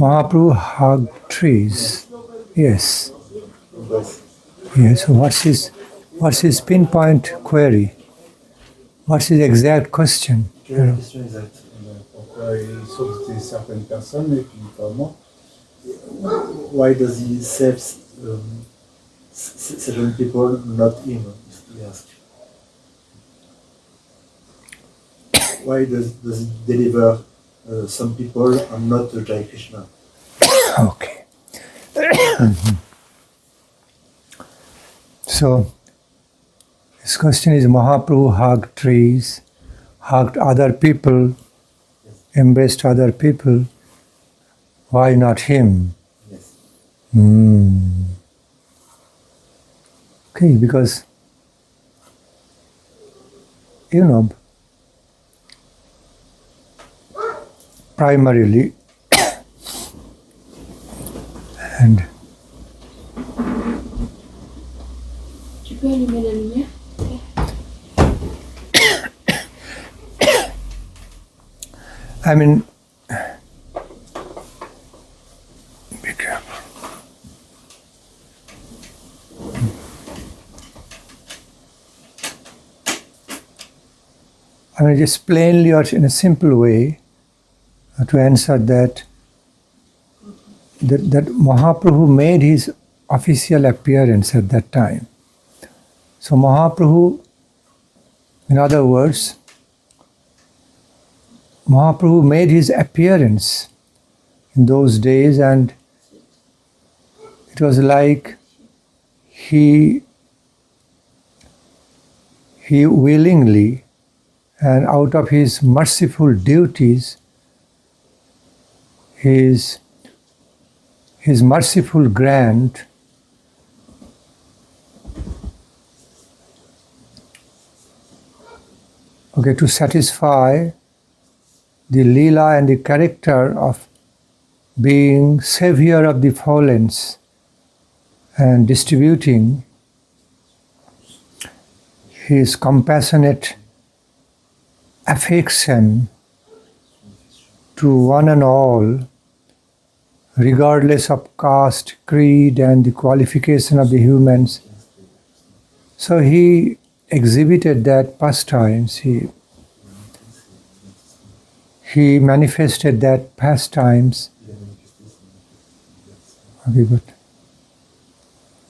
Mahaprabhu hugged trees. Yes. Yes. So what's his pinpoint query? What's his exact question? La question exacte. Pourquoi il sauve certaines personnes et puis pas moi? Why does he save certain people, not him? He asked. Why does he deliver some people and not Jai Krishna? Okay. So, his question is, Mahaprabhu hugged trees, hugged other people, embraced other people. Why not him? Yes. Okay, because, primarily, and Tu peux allumer la lumière? I mean, be careful. I mean, just plainly or in a simple way to answer that Mahaprabhu made his official appearance at that time. So Mahaprabhu, in other words, Mahaprabhu made his appearance in those days, and it was like he willingly and out of his merciful duties, his merciful grant, to satisfy the Leela and the character of being savior of the fallen and distributing his compassionate affection to one and all, regardless of caste, creed, and the qualification of the humans. So he exhibited that pastimes. He manifested that pastimes. Okay, good.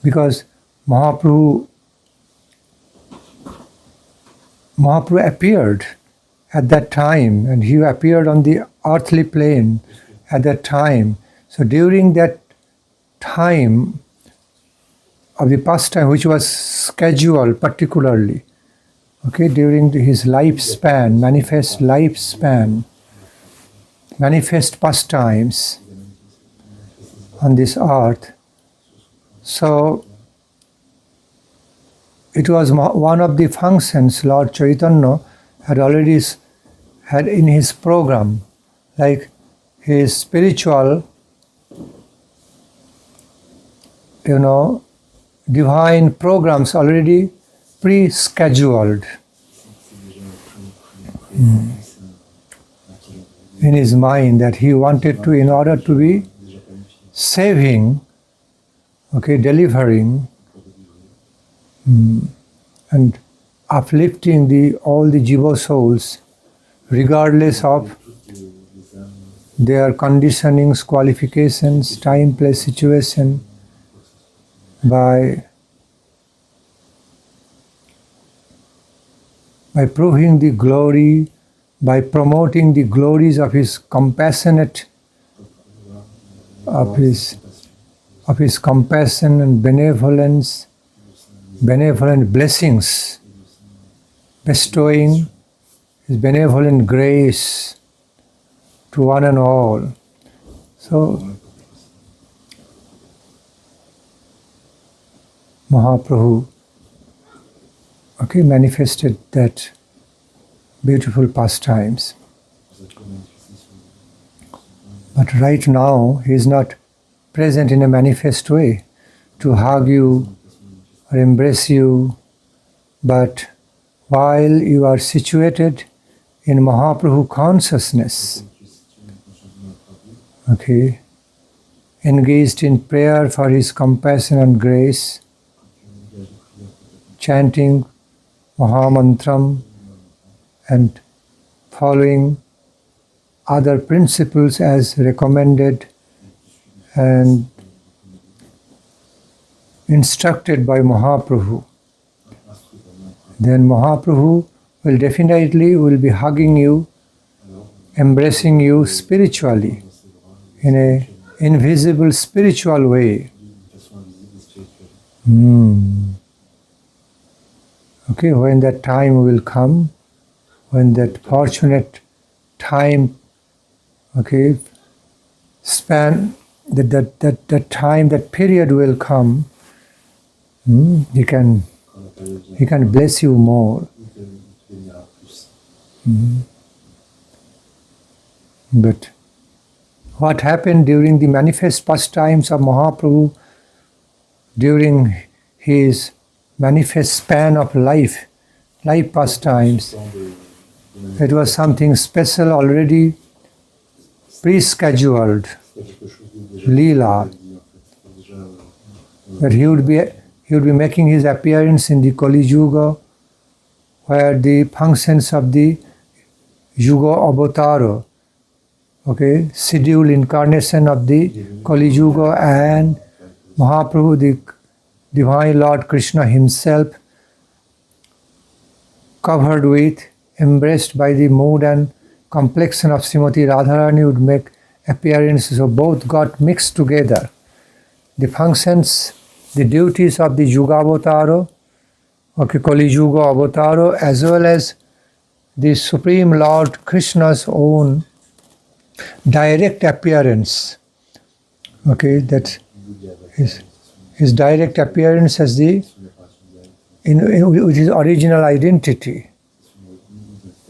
Because Mahaprabhu appeared at that time, and he appeared on the earthly plane at that time. So during that time of the pastime, which was scheduled particularly, during his lifespan, manifest pastimes on this earth. So it was one of the functions Lord Chaitanya had already had in his program, like his spiritual, divine programs already pre-scheduled in his mind, that he wanted to, in order to be saving, delivering, and uplifting all the jiva souls, regardless of their conditionings, qualifications, time, place, situation, by proving the glory, by promoting the glories of his compassionate, of his compassion and benevolence, benevolent blessings, bestowing his benevolent grace to one and all. So Mahaprabhu manifested that beautiful pastimes. But right now he is not present in a manifest way to hug you or embrace you, but while you are situated in Mahaprabhu consciousness, engaged in prayer for his compassion and grace, chanting Mahamantram and following other principles as recommended and instructed by Mahaprabhu, then Mahaprabhu will definitely be hugging you, embracing you spiritually in an invisible spiritual way. Okay, when that time will come, when that fortunate time, okay, span, that time, that period will come, he can bless you more. But what happened during the manifest pastimes of Mahaprabhu, during his manifest span of life pastimes, it was something special, already pre-scheduled, Leela, that he would be making his appearance in the Kali Yuga, where the functions of the Yuga Avatara, okay, scheduled incarnation of the Kali Yuga, and Mahaprabhu, the Divine Lord Krishna himself, covered with, embraced by the mood and complexion of Srimati Radharani, would make appearances. So both got mixed together. The functions, the duties of the Yuga Avatara, okay, Kali Yuga Avatara, as well as the Supreme Lord Krishna's own direct appearance, okay, that his direct appearance as with his original identity,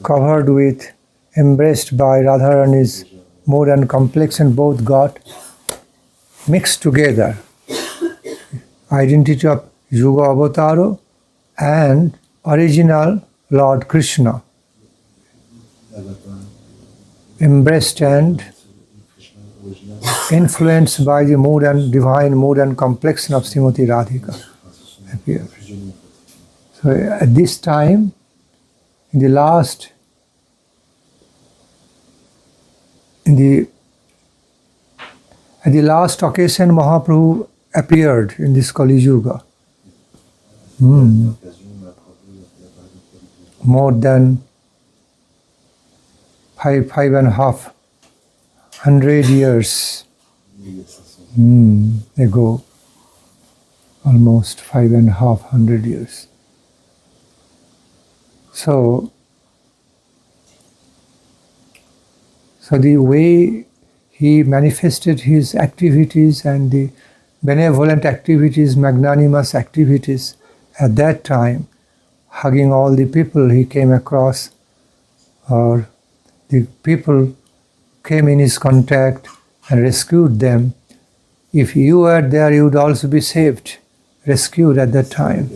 covered with, embraced by Radharani's mood and complexion, both got mixed together. Identity of Yuga Avatara and original Lord Krishna, embraced and influenced by the mood and divine mood and complexion of Srimati Radhika appear. So at this time, at the last occasion, Mahaprabhu appeared in this Kali Yuga. More than 5,500 years ago, almost 5,500 years. So the way he manifested his activities and the benevolent activities, magnanimous activities at that time, hugging all the people he came across, or the people came in his contact and rescued them. If you were there, you would also be saved, rescued at that time.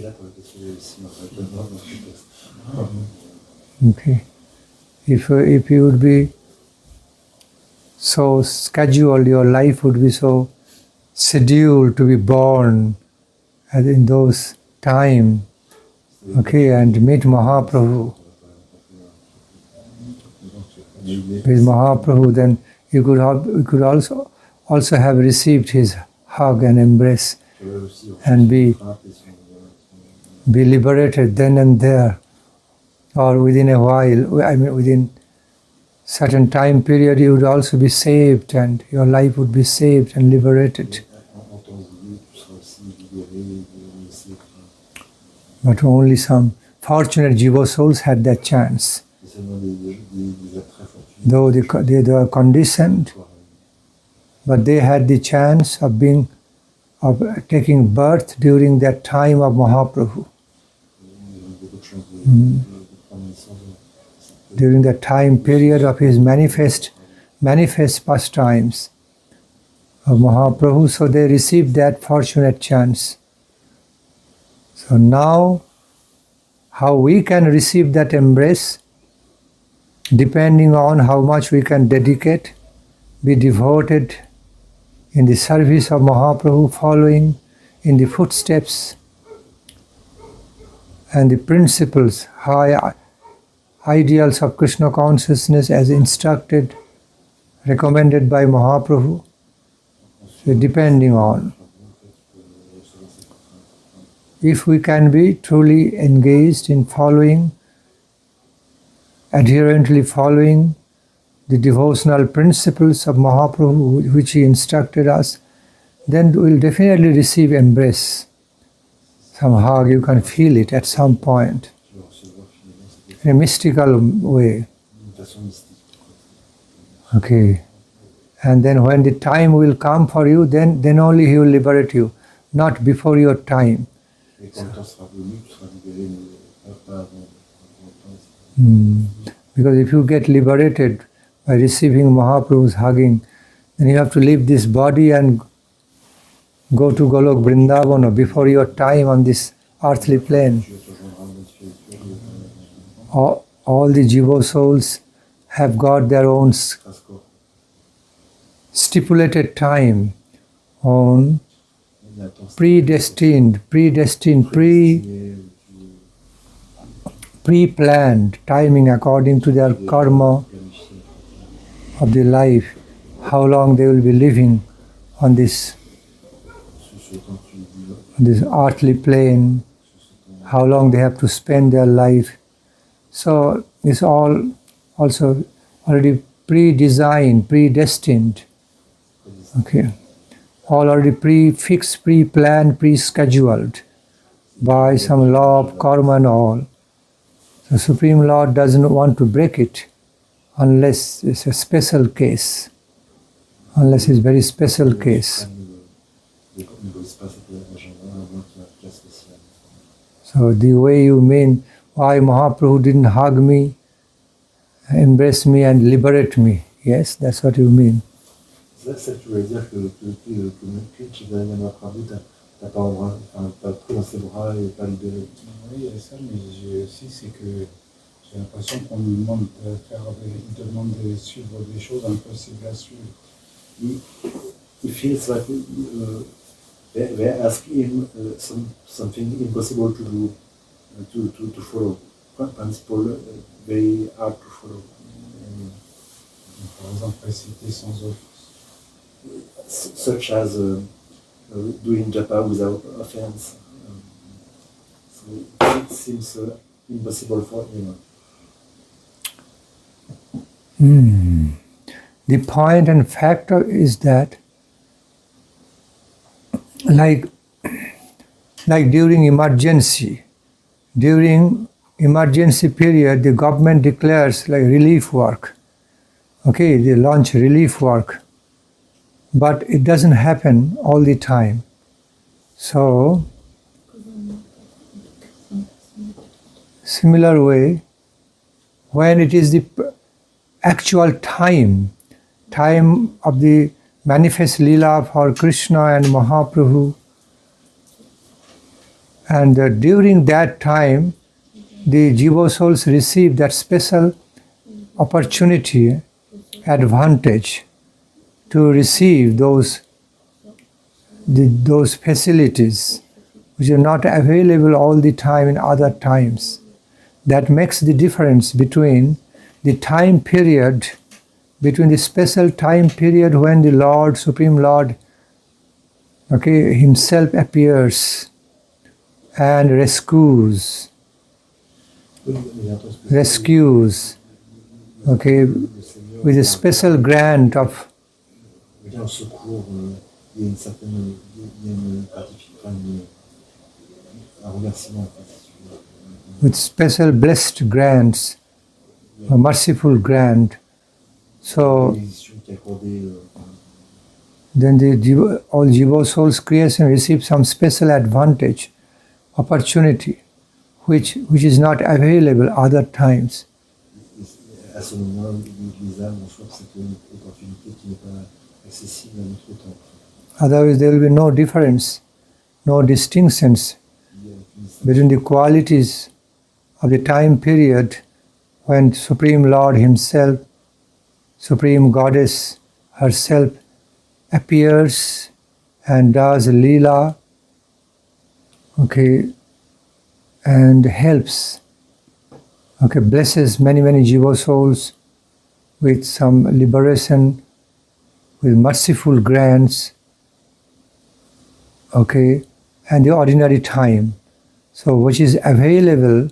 Okay. If you would be so scheduled, your life would be so scheduled to be born in those time, okay, and meet Mahaprabhu. With Mahaprabhu, then you could also have received his hug and embrace and be liberated then and there, or within a while. I mean, within certain time period, you would also be saved, and your life would be saved and liberated. But only some fortunate jiva souls had that chance. Though they were conditioned, but they had the chance of taking birth during that time of Mahaprabhu. During the time period of his manifest pastimes of Mahaprabhu, so they received that fortunate chance. So now, how we can receive that embrace, depending on how much we can dedicate, be devoted in the service of Mahaprabhu, following in the footsteps and the principles, high ideals of Krishna consciousness as instructed, recommended by Mahaprabhu. So depending on, if we can be truly engaged in following, adherently following the devotional principles of Mahaprabhu which he instructed us, then we will definitely receive embrace. Some hug, you can feel it at some point, in a mystical way. Okay. And then when the time will come for you, then only he will liberate you, not before your time. Because if you get liberated by receiving Mahaprabhu's hugging, then you have to leave this body and go to Golok Vrindavana before your time on this earthly plane. All the Jiva souls have got their own stipulated time, on predestined, pre-planned timing according to their karma of the life, how long they will be living on this earthly plane, how long they have to spend their life. So it's all also already pre-designed, predestined. Okay. All already pre-fixed, pre-planned, pre-scheduled by some law of karma and all. The Supreme Lord doesn't want to break it unless it's a special case, unless it's a very special case. So the way you mean, why Mahaprabhu didn't hug me, embrace me and liberate me. Yes, that's what you mean. Ça, tu voulais dire que même tu vas aller à Mahaprabhu, t'as pas pris dans ses bras et pas libéré. Oui, il y a ça, mais j'ai aussi, c'est que j'ai l'impression qu'on nous demande de faire, il demande de suivre des choses impossibles à suivre. He feels like they ask him something impossible to do, to follow. Principle very hard to follow. Par exemple, réciter sans offre. Such as doing japa without offense. So it seems impossible for him. The point and factor is that, like during emergency period, the government declares like relief work. Okay, they launch relief work. But it doesn't happen all the time. So, similar way, when it is the actual time of the manifest Leela for Krishna and Mahaprabhu, and during that time, the Jiva souls receive that special opportunity, advantage, to receive those facilities which are not available all the time in other times. That makes the difference between the time period, between the special time period when the Lord, Supreme Lord, okay, himself appears and rescues, okay, with a special grant of secours, il y a une certaine un remerciement. With special blessed grants, a merciful grant. So then all Jiva souls creation receive some special advantage, opportunity, which is not available other times. À ce moment, les âmes reçoivent cette opportunité qui n'est pas accessible à notre temps. Otherwise, there will be no difference, no distinctions between the qualities of the time period when Supreme Lord himself, Supreme Goddess herself appears and does Leela, okay, and helps, okay, blesses many jiva souls with some liberation, with merciful grants, okay, and the ordinary time. So which is available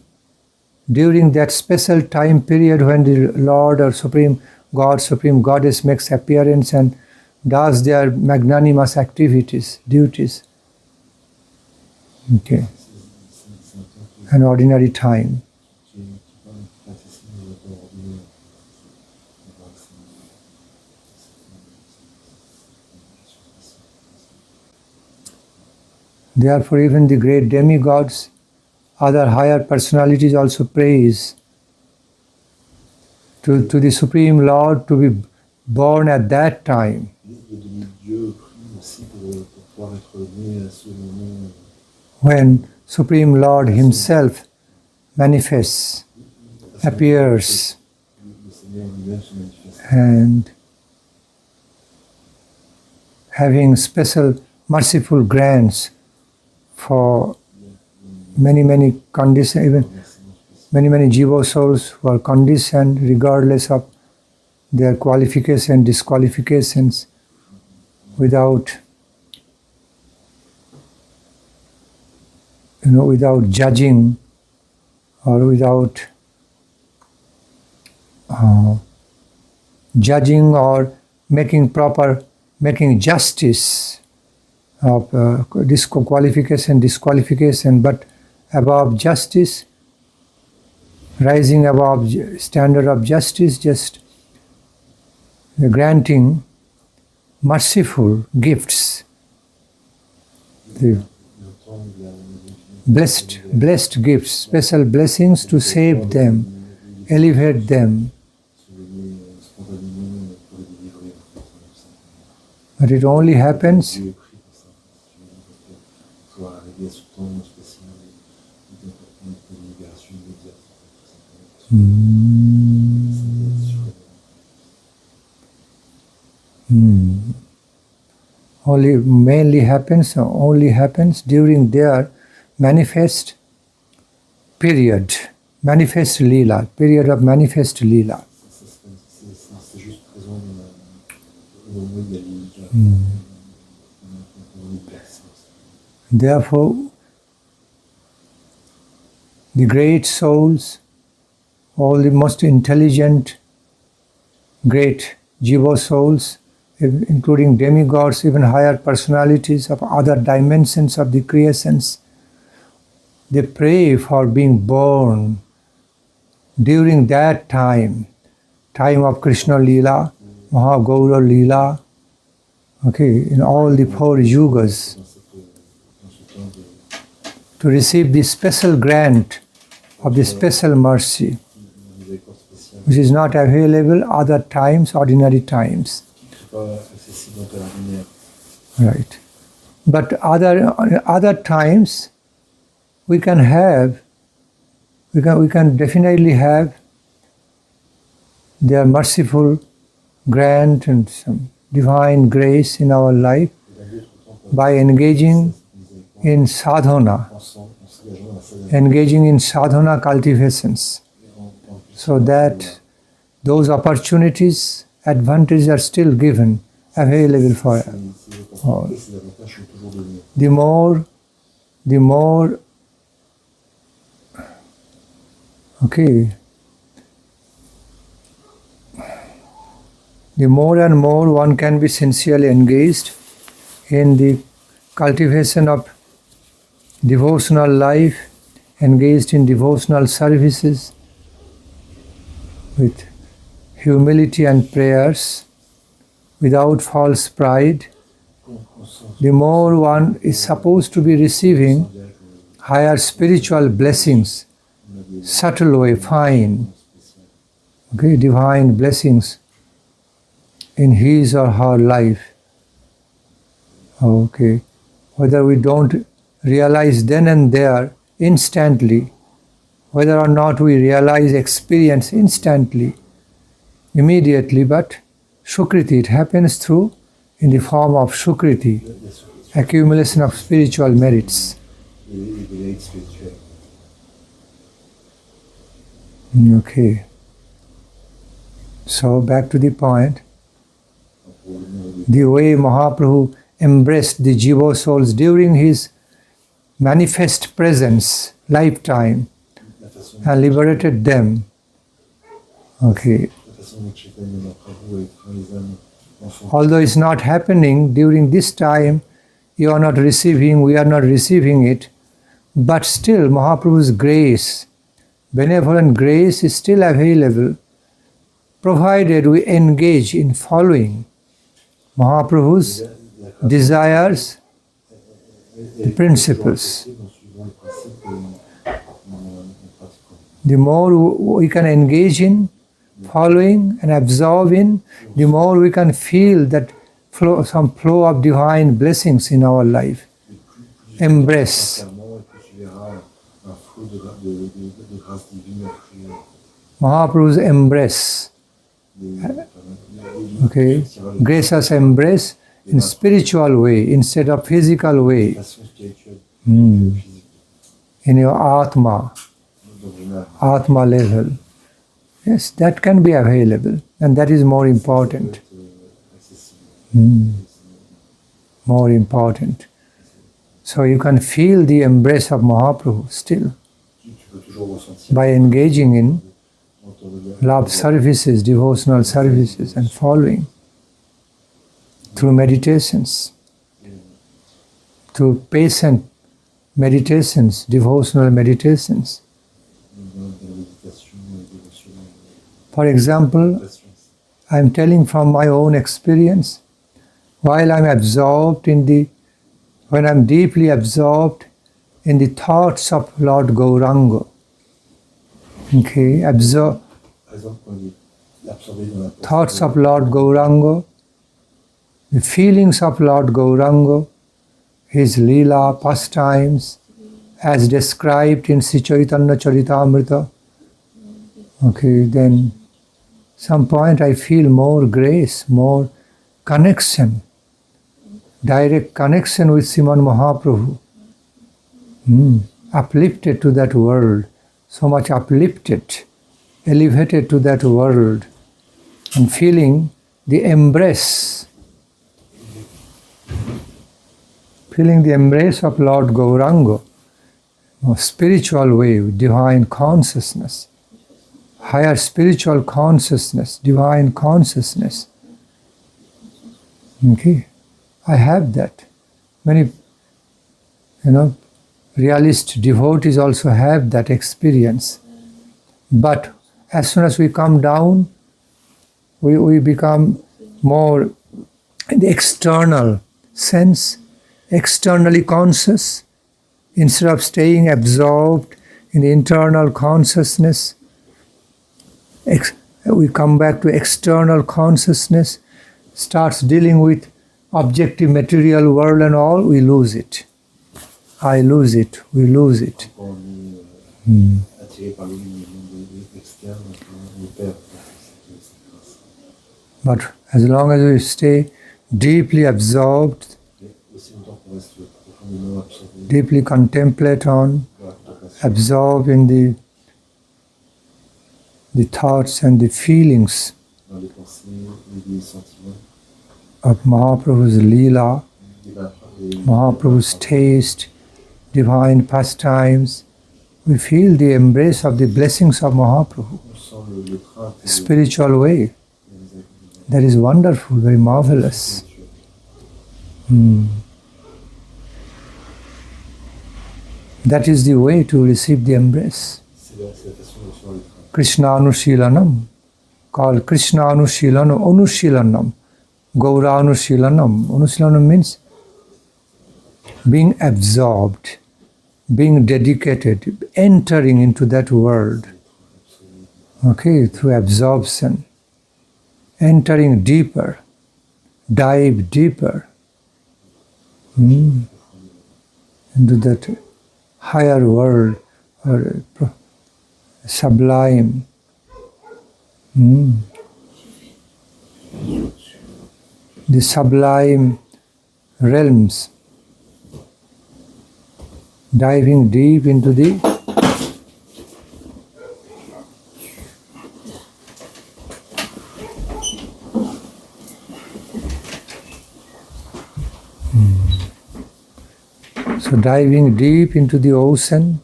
during that special time period when the Lord or Supreme God, Supreme Goddess makes appearance and does their magnanimous activities, duties. Okay. An ordinary time. Therefore, even the great demigods, other higher personalities also praise to the Supreme Lord to be born at that time. When Supreme Lord Himself manifests, appears, and having special merciful grants for many conditions, even many jiva souls who are conditioned regardless of their qualification, disqualifications, without judging or without judging or making justice of disqualification, but above justice, rising above standard of justice, just granting merciful gifts, the blessed gifts, special blessings to save them, elevate them. But it only happens only happens during their manifest period, manifest Leela, period of manifest Leela. Therefore, the great souls, all the most intelligent, great jiva souls, including demigods, even higher personalities of other dimensions of the creations, they pray for being born during that time of Krishna Leela, Mahagaura Leela, okay, in all the 4 yugas, to receive the special grant of the special mercy, which is not available other times, ordinary times. Right. But other times we can definitely have their merciful grant and some divine grace in our life by engaging in sadhana, cultivations, so that those opportunities, advantages are still given, available for all. The more, okay, the more and more one can be sincerely engaged in the cultivation of devotional life, engaged in devotional services with humility and prayers, without false pride, the more one is supposed to be receiving higher spiritual blessings, subtle way, fine, okay, divine blessings in his or her life. Okay, whether we don't realize then and there, instantly, whether or not we realize, experience instantly, immediately, but Shukriti, it happens through in the form of Sukriti, accumulation of spiritual merits. les mérites spirituels. Okay. So back to the point. The way Mahaprabhu embraced the Jiva souls during his manifest presence, lifetime, La façon and liberated them. Okay. dont Chaitanya Mahaprabhu est prend les âmes enfants. Although it's not happening during this time, you are not receiving, we are not receiving it, but still Mahaprabhu's grace, benevolent grace is still available, provided we engage in following Mahaprabhu's desires, the principles. The more we can engage in following and absorb in, the more we can feel that flow, some flow of divine blessings in our life. Embrace. Mahaprabhu's embrace. Okay, gracious embrace in spiritual way instead of physical way. In your Atma level. Yes, that can be available, and that is more important. More important. So you can feel the embrace of Mahaprabhu still by engaging in love services, devotional services, and following through meditations, through patient meditations, devotional meditations. For example, I am telling from my own experience, while I am absorbed when I am deeply absorbed in the thoughts of Lord Gauranga, okay, thoughts of Lord Gauranga, the feelings of Lord Gauranga, his Leela pastimes, as described in Sri Chaitanya Charitamrita, okay, then some point I feel more grace, more connection, direct connection with Srimad Mahaprabhu. Uplifted to that world, so much uplifted, elevated to that world, and feeling the embrace of Lord Gauranga, a spiritual way, divine consciousness, higher spiritual consciousness, divine consciousness. Okay, I have that. Many, realist devotees also have that experience. But as soon as we come down, we become more in the external sense, externally conscious, instead of staying absorbed in the internal consciousness. We come back to external consciousness, starts dealing with objective material world and all, we lose it. I lose it, we lose it. But as long as we stay deeply absorbed, deeply contemplate on, absorb in the thoughts and the feelings of Mahaprabhu's Leela, Mahaprabhu's taste, divine pastimes, we feel the embrace of the blessings of Mahaprabhu, spiritual way. That is wonderful, very marvelous. That is the way to receive the embrace. Krishna Anushilanam, called Krishna Anushilanam, Anushilanam, Gaura Anushilanam. Anushilanam means being absorbed, being dedicated, entering into that world. Okay, through absorption, entering deeper, dive deeper into that higher world, or sublime. the sublime realms, diving deep into the So diving deep into the ocean,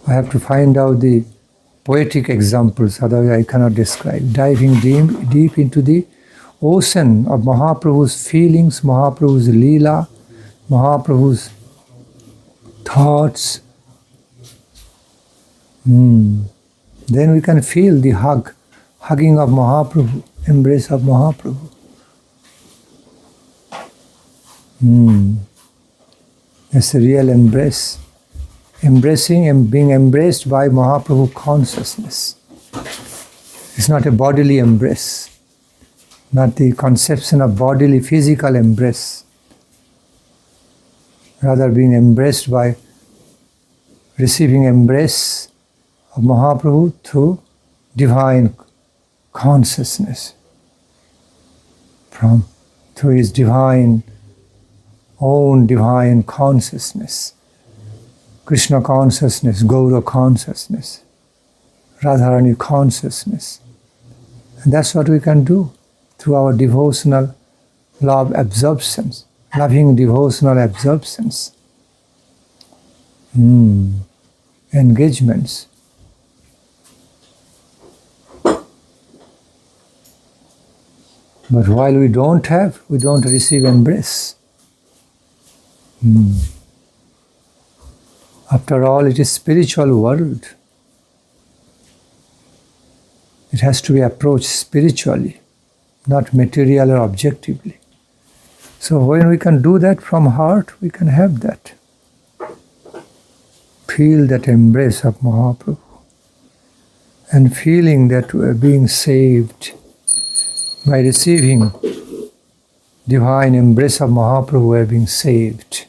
I have to find out the poetic examples, otherwise I cannot describe. Diving deep into the ocean of Mahaprabhu's feelings, Mahaprabhu's Leela, Mahaprabhu's thoughts. Then we can feel the hugging of Mahaprabhu, embrace of Mahaprabhu. It's a real embrace. Embracing and being embraced by Mahaprabhu consciousness. It's not a bodily embrace, not the conception of bodily physical embrace. Rather being embraced by receiving embrace of Mahaprabhu through divine consciousness, through his own divine consciousness, Krishna consciousness, Gaura consciousness, Radharani consciousness. And that's what we can do through our devotional love absorptions, loving devotional absorptions, engagements. But while we don't receive embrace. After all, it is spiritual world. It has to be approached spiritually, not material or objectively. So when we can do that from heart, we can have that. Feel that embrace of Mahaprabhu and feeling that we are being saved by receiving divine embrace of Mahaprabhu, we are being saved.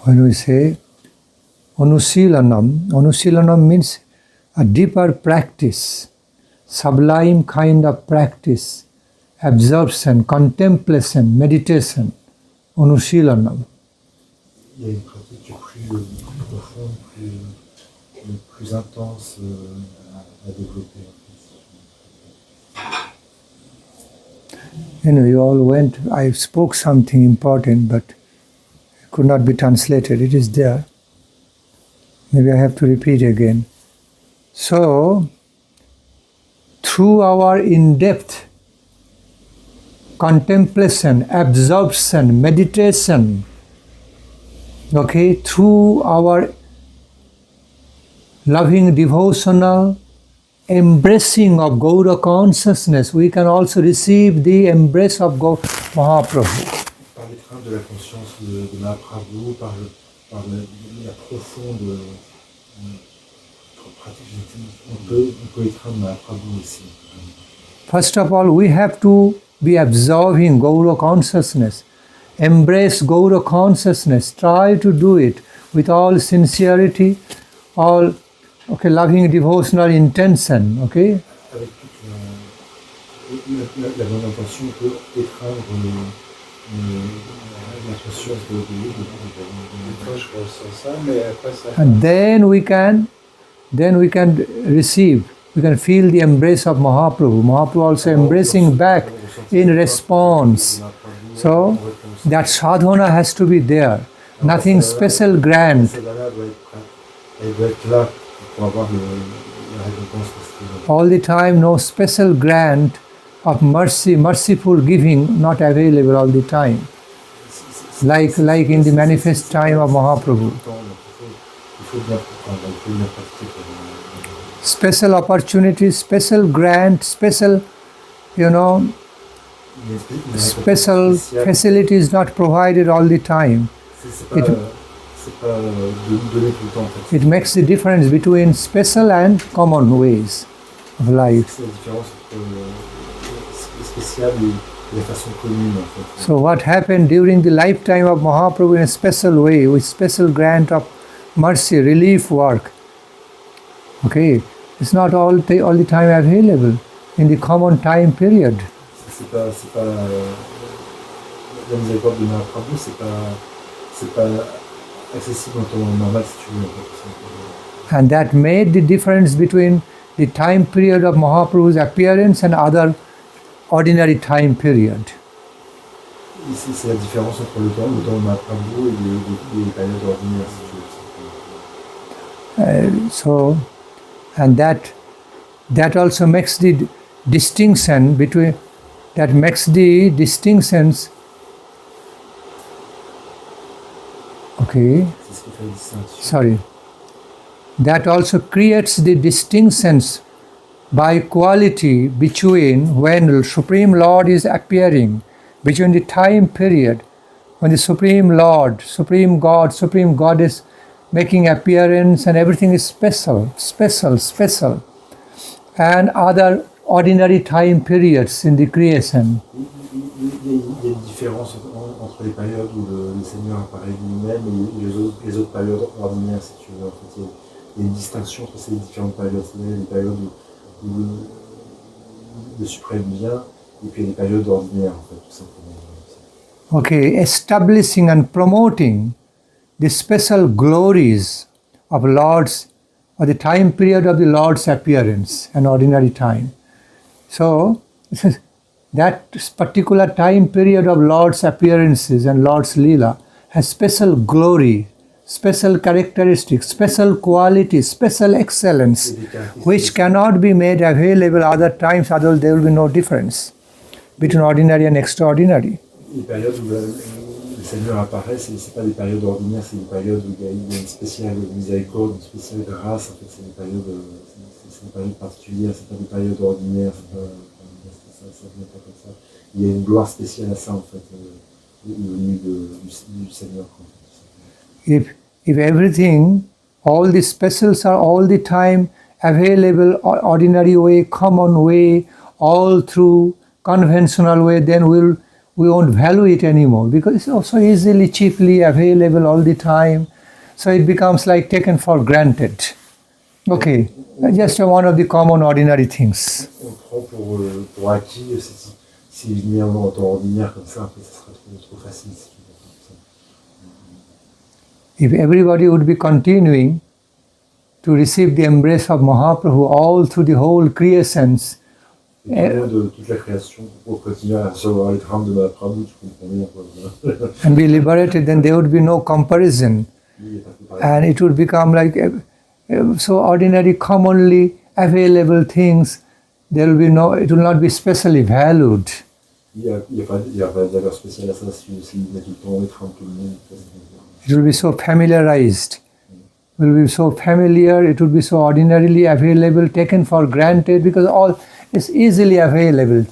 When we say Anusilanam means a deeper practice, sublime kind of practice, absorption, contemplation, meditation. Anusilanam. Il y a une pratique plus profonde, plus intense à développer. You all went, I spoke something important, but it could not be translated. It is there. Maybe I have to repeat again. So, through our in-depth contemplation, absorption, meditation, through our loving devotional embracing of Gaura consciousness, we can also receive the embrace of Mahaprabhu. Par l'étreinte de la conscience de Mahaprabhu, par la profonde pratique, on peut étreindre Mahaprabhu aussi. First of all, we have to be absorbing Gaura consciousness. Embrace Gaura consciousness. Try to do it with all sincerity, all loving devotional intention. Avec toute la bonne intention, on peut étreindre la conscience de And then we can receive, we can feel the embrace of Mahaprabhu. Mahaprabhu also embracing back in response. So that sadhana has to be there. Nothing special grand. All the time, no special grant of mercy, merciful giving not available all the time. Like in the manifest time of Mahaprabhu. Special opportunities, special grant, special, special facility is not provided all the time. C'est pas donné tout le temps en fait. It makes the difference between special and common ways of life. C'est la différence entre le spécial et la façon commune en fait. So what happened during the lifetime of Mahaprabhu in a special way, with special grant of mercy, relief work, okay, it's not all the time available in the common time period. C'est pas la miséricorde de Mahaprabhu, c'est pas accessible en temps normal si tu veux. En fait. And that made the difference between the time period of Mahaprabhu's appearance and other ordinary time period. C'est la différence entre le temps de Mahaprabhu et les périodes ordinaires si tu veux. And that also makes the distinction between, that makes the distinctions, okay, C'est ce qui fait la distinction. sorry, that also creates the distinctions by quality between when the Supreme Lord is appearing, between the time period when the Supreme Lord, Supreme God, Supreme Goddess making appearance and everything is special, and other ordinary time periods in the creation. Il y a une différence entre les périodes où le Seigneur apparaît lui-même et les autres périodes ordinaires, si tu veux. En fait, il y a une distinction entre ces différentes périodes. C'est-à-dire les périodes où le suprême vient et puis les périodes ordinaires, en fait, tout simplement. Okay, establishing and promoting the special glories of Lord's, or the time period of the Lord's appearance, an ordinary time. So, that particular time period of Lord's appearances and Lord's Leela has special glory, special characteristics, special quality, special excellence, which cannot be made available other times, otherwise there will be no difference between ordinary and extraordinary. Les périodes où le Seigneur apparaît, c'est pas des périodes ordinaires, c'est des périodes où il y a une spéciale miséricorde, une spéciale grâce. En fait, c'est des périodes particulières, c'est pas des périodes ordinaires, ça vient pas comme ça. Il y a une gloire spéciale à ça, en fait, venue du Seigneur. If everything, all the specials are all the time available, ordinary way, common way, all through conventional way, then we won't value it anymore because it's also easily, cheaply available all the time. So it becomes like taken for granted. Okay, just one of the common ordinary things. On prend pour acquis si je viens en temps ordinaire comme ça, en fait, ça serait trop facile. Si If everybody would be continuing to receive the embrace of Mahaprabhu all through the whole creations, de toute la création pour continuer à recevoir les drames de Mahaprabhu, tu comprends bien quoi. and be liberated, then there would be no comparison. And it would become like so ordinary, commonly available things. There will be no, it will not be specially valued. Il y a pas de valeur spéciale à ça si met tout le temps les drames tout le monde. It will be so familiarized. It will be so familiar. It will be so ordinarily available, taken for granted, because all is easily available,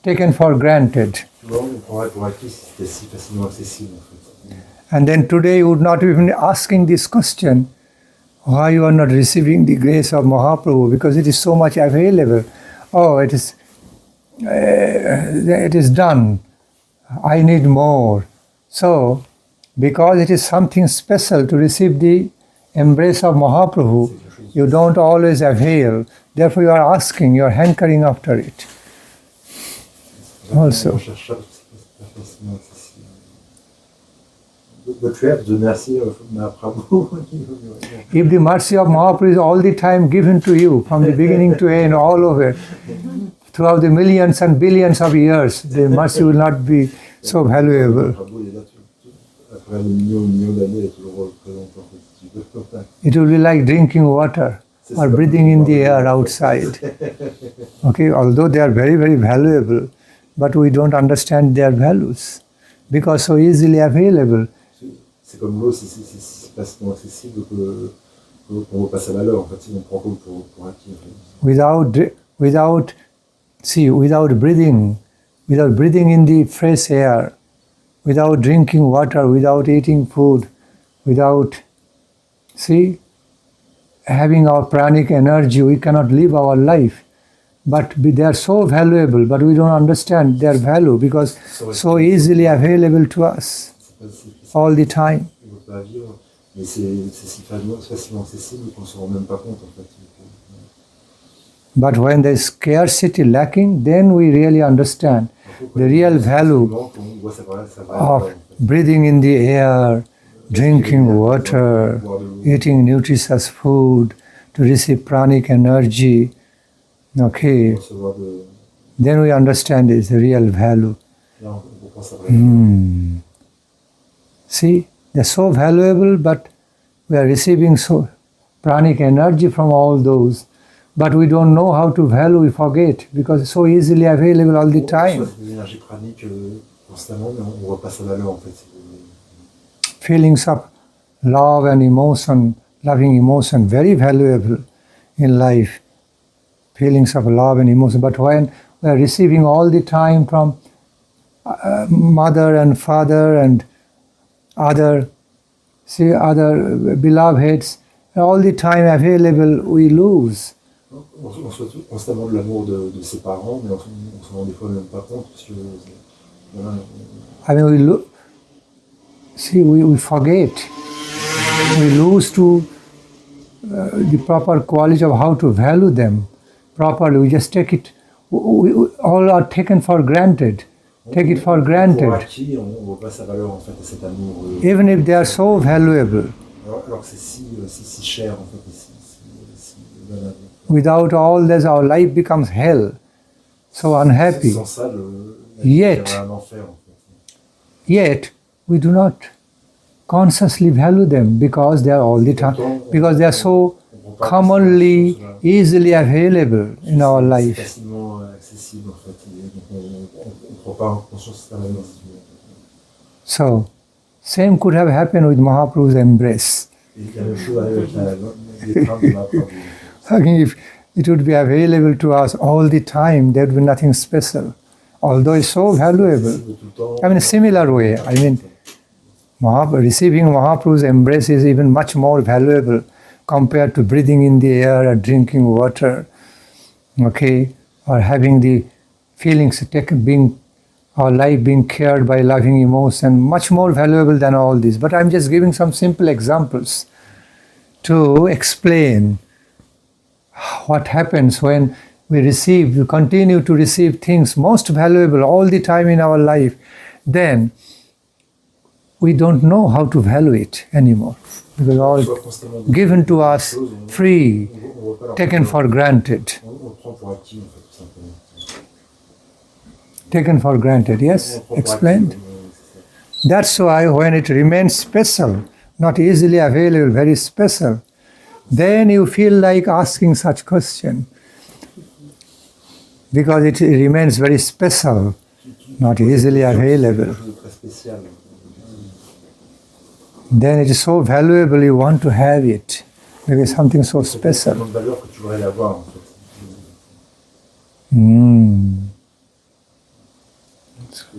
taken for granted. Tu vois, on prendrait pour acquis si c'était si facilement accessible en fait. And then today you would not even asking this question, why you are not receiving the grace of Mahaprabhu, because it is so much available. Oh, it is done. I need more. So, because it is something special to receive the embrace of Mahaprabhu, you don't always avail. Therefore, you are asking, you are hankering after it. Also. But we have the mercy of Mahaprabhu. If the mercy of Mahaprabhu is all the time given to you, from the beginning to end, all over, throughout the millions and billions of years, the mercy will not be so valuable. It will be like drinking water or breathing in the air outside. Okay, although they are very, very valuable, but we don't understand their values because so easily available. C'est comme l'eau, c'est facilement accessible qu'on voit pas sa valeur. En fait, on prend l'eau pour acquis. Without breathing, without breathing in the fresh air, without drinking water, without eating food, without, having our pranic energy, we cannot live our life. But they are so valuable, but we don't understand their value because so easily available to us all the time. On ne peut pas vivre, mais c'est si facilement accessible qu'on ne se rend même pas compte en fait. But when there is scarcity lacking, then we really understand the real value of breathing in the air, drinking water, eating nutritious food, to receive pranic energy. Okay, then we understand its real value. See, they're so valuable, but we are receiving so pranic energy from all those. But we don't know how to value, we forget, because it's so easily available all the time. Feelings of love and emotion, loving emotion, very valuable in life. Feelings of love and emotion. But when we are receiving all the time from mother and father and other beloveds, all the time available, we lose. On reçoit constamment de l'amour de ses parents, mais on s'en rend des fois même pas compte parce que voilà. I mean, we forget. We lose to the proper quality of how to value them properly. We just take it. We all are taken for granted. Take it for granted. Pour acquis, on ne voit pas sa valeur en fait à cet amour. Even if they are so valuable. Alors que c'est si cher en fait, si valable. Without all this, our life becomes hell. So unhappy. Sans ça, un enfer, en fait. Yet, we do not consciously value them because they are all the time, because they are so commonly, easily available in our life. Facilement accessible, en fait. On ne prend pas en conscience de la valeur. So, same could have happened with Mahaprabhu's embrace. La même chose avec l'étreinte de Mahaprabhu. I mean, if it would be available to us all the time, there would be nothing special. Although it's so valuable. I mean, a similar way. I mean, receiving Mahaprabhu's embrace is even much more valuable compared to breathing in the air or drinking water, okay, or having the feelings our life being cared by loving emotion, much more valuable than all this. But I'm just giving some simple examples to explain what happens when we continue to receive things most valuable all the time in our life. Then we don't know how to value it anymore. Because all given to us free, taken for granted. Taken for granted, yes? Explained? That's why when it remains special, not easily available, very special, then you feel like asking such question. Because it remains very special, not easily available. Then it is so valuable, you want to have it. Maybe something so special.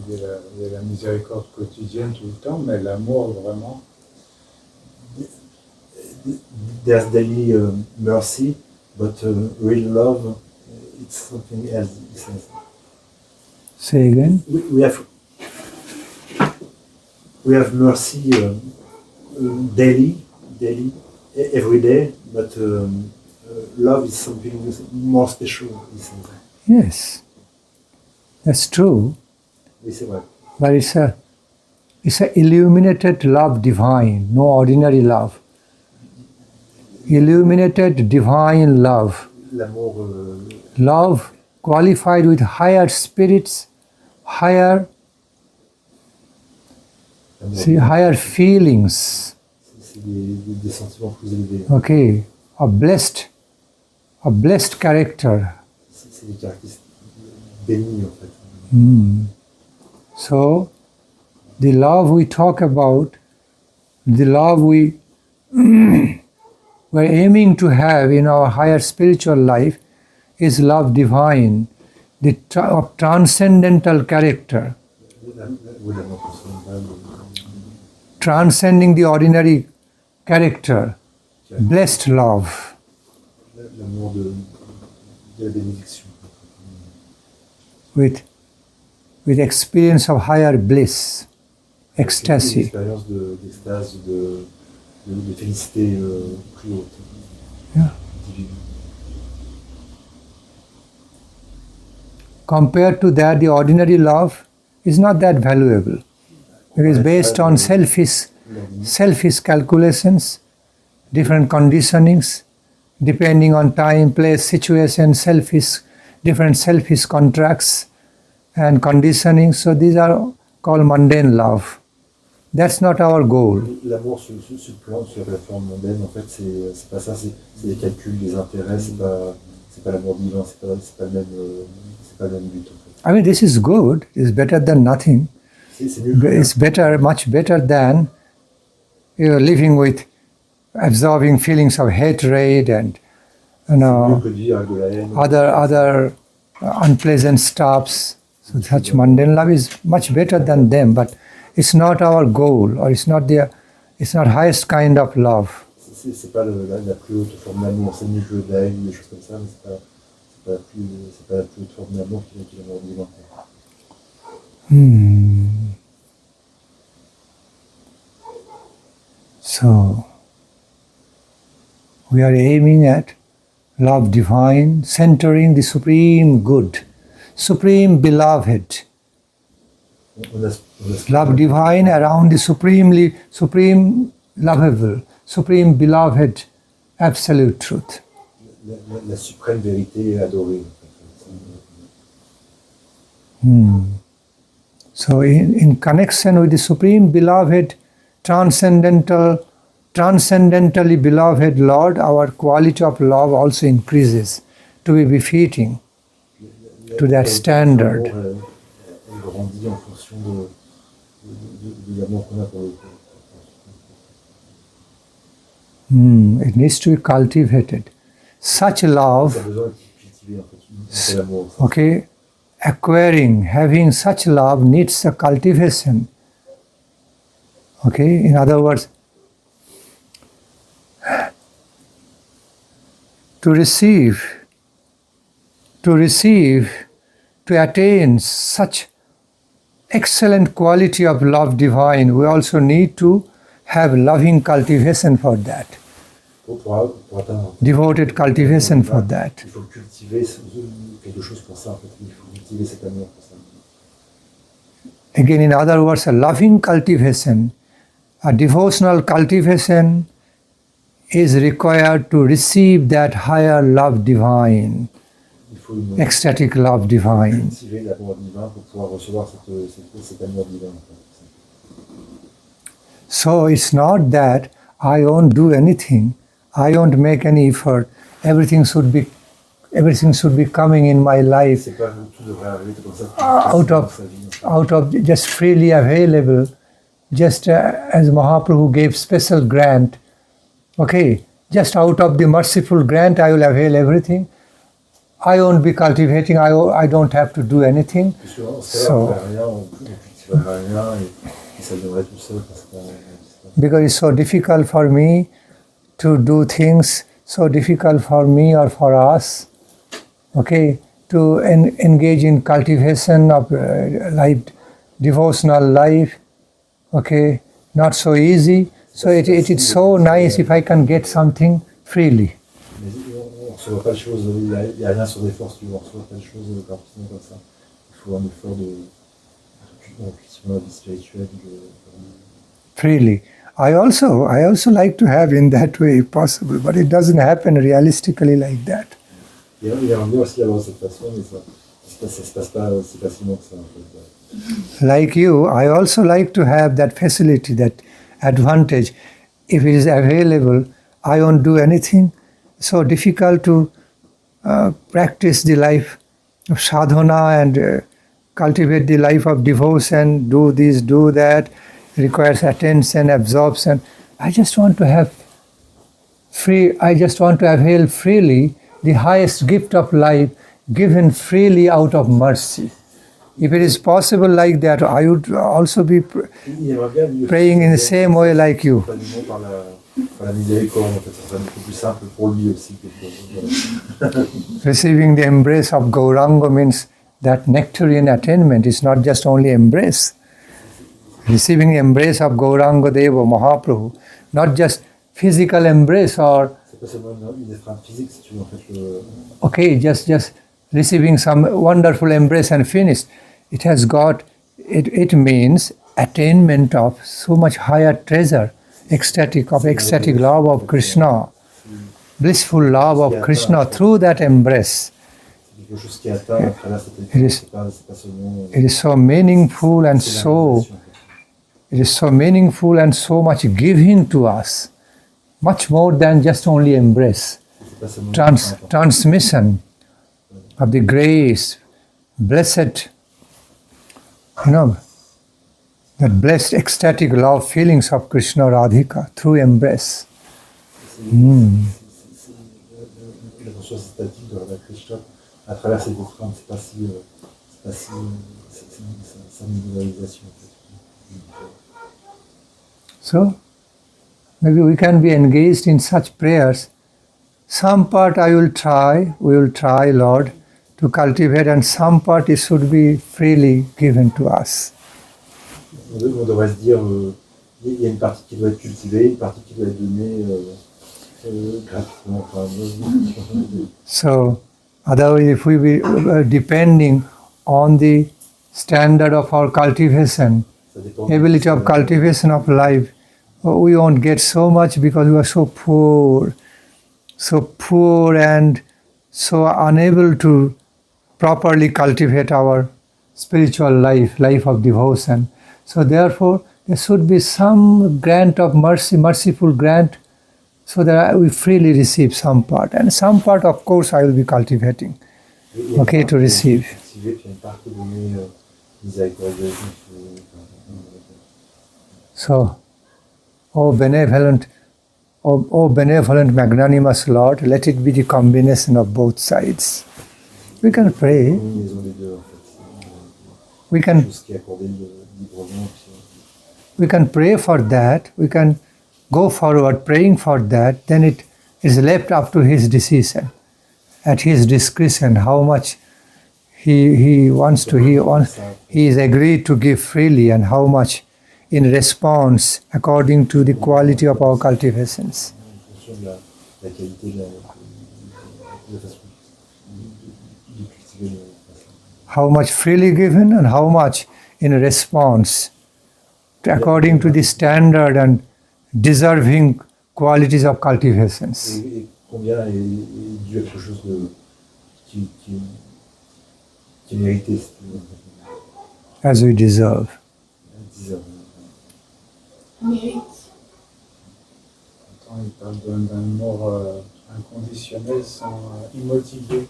Il y a la miséricorde quotidienne tout le temps, mais l'amour vraiment. There's daily mercy, but real love, it's something else. Say again. We have mercy daily, every day, but love is something more special. Yes, that's true. Oui, c'est vrai. But it's a illuminated love divine, no ordinary love. Illuminated divine love. L'amour. Love qualified with higher spirits, higher feelings. C'est des sentiments plus élevés. Okay, a blessed character. C'est des caractéristiques bénies en fait. So, the love we talk about, the love we're aiming to have in our higher spiritual life is love divine, of transcendental character, L'amour transcendantal, transcending the ordinary character, blessed love. l'amour de la bénédiction. With experience of higher bliss, ecstasy. L'expérience d'extase, de félicité plus haute. Yeah. Divine. Compared to that, the ordinary love is not that valuable. It is based on selfish calculations, different conditionings, depending on time, place, situation, different selfish contracts and conditioning. So these are called mundane love. That's not our goal. L'amour sur la plateforme mondaine, en fait, c'est pas ça, c'est des calculs, des intérêts, c'est pas l'amour divin, c'est pas le même but, en fait. I mean, this is good. It's better than nothing. C'est mieux que It's better, much better than living with absorbing feelings of hatred and mieux que de vivre avec de la haine. other unpleasant stuffs. So such mundane love is much better than them, but it's not our goal, or it's not highest kind of love. C'est pas la plus haute forme d'amour, c'est mieux que de la haine, des choses comme ça, mais c'est pas la plus haute forme d'amour qui est l'amour divin. So we are aiming at love divine, centering the supreme good, supreme beloved. Love divine around the supreme lovable, supreme beloved, absolute truth. La suprême vérité adorée. So in connection with the supreme beloved, transcendentally beloved Lord, our quality of love also increases to be befitting to that standard. Elle grandit en fonction de l'amour qu'on a pour le It needs to be cultivated. Such love, Ça a besoin d'être cultivé, en fait, l'amour. okay, having such love needs a cultivation. Okay, in other words, to attain such excellent quality of love divine, we also need to have loving cultivation for that, Pour atteindre, devoted cultivation for that. il faut cultiver quelque chose pour ça, en fait. Il faut cultiver cet amour pour ça. Again, in other words, a loving cultivation, a devotional cultivation is required to receive that higher love divine, Il faut ecstatic love divine. cultiver l'amour divin pour pouvoir recevoir cet amour divin, en fait. So it's not that I won't do anything, I won't make any effort, everything should be coming in my life C'est pas tout devrait arriver comme ça. out of just freely available, just as Mahaprabhu gave special grant. Okay, just out of the merciful grant I will avail everything. I won't be cultivating, I don't have to do anything. Puisque on se fait rien, on cultiverait rien et ça viendrait tout seul parce que Because it's so difficult for me to do things, so difficult for me or for us, okay, to engage in cultivation of life, devotional life, okay, not so easy. So it is so nice if I can get something freely. Mais on ne reçoit pas de choses, il n'y a rien sur des forces, on ne reçoit pas de choses gratuitement comme ça. Il faut un effort de cultivation de vie spirituelle. Freely. I also like to have in that way if possible, but it doesn't happen realistically like that. Il aimerait bien aussi avoir cette façon, mais ça se passe pas aussi facilement que ça, en fait. Like you, I also like to have that facility, that advantage. If it is available, I won't do anything. So difficult to practice the life of sadhana and cultivate the life of devotion, do this, do that, requires attention, absorption. I just want to avail freely the highest gift of life, given freely out of mercy. If it is possible like that, I would also be Il aimerait bien lui praying in the same way like you. accompagnement par la miséricorde, en fait, ça serait beaucoup plus simple pour lui aussi que pour voilà. Receiving the embrace of Gauranga means that nectarian attainment is not just only embrace. Receiving the embrace of Gauranga Deva Mahaprabhu, not just physical embrace or C'est pas seulement une étreinte physique, si tu veux, en fait. okay, just receiving some wonderful embrace and finished. It has got, it means attainment of so much higher treasure, ecstatic love of Krishna, blissful love of Krishna through that embrace. C'est quelque chose qui est atteint à travers cette It is- c'est pas seulement. It is so meaningful and C'est la so, réalisation, en fait. it is so meaningful and so much given to us, much more than just only embrace. C'est pas seulement Transmission of the grace, blessed, that blessed ecstatic love feelings of Krishna Radhika through embrace. c'est la conscience statique de la Krishna à travers cette étreinte, c'est pas si c'est une visualisation, en fait. So, maybe we can be engaged in such prayers. Some part we will try, Lord, to cultivate, and some part it should be freely given to us. On devrait se dire, il y a une partie qui doit être cultivée, une partie qui doit être donnée gratuitement. So, otherwise, if we be depending on the standard of our cultivation, Ça dépend. ability of cultivation of life, we won't get so much because we are so poor and so unable to properly cultivate our spiritual life of devotion. So therefore, there should be some grant of mercy, merciful grant, so that we freely receive some part. And some part, of course, I will be cultivating. Okay, to receive. Cultiver, puis il y a une part qui est donnée miséricordieusement. So, O benevolent, magnanimous Lord, let it be the combination of both sides. We can pray. Combinaison des deux, en fait. We can Tout ce qui est accordé librement. we can pray for that. We can go forward praying for that. Then it is left up to his decision, at his discretion, how much he is agreed to give freely, and how much in response according to the quality of our cultivations. En fonction de la qualité de la façon de cultiver le How much freely given and how much in response according to the standard and deserving qualities of cultivations. et combien est dû à quelque chose qui est mérité, As we deserve. Mérite. Attends, il parle d'un amour inconditionnel sans immotivé.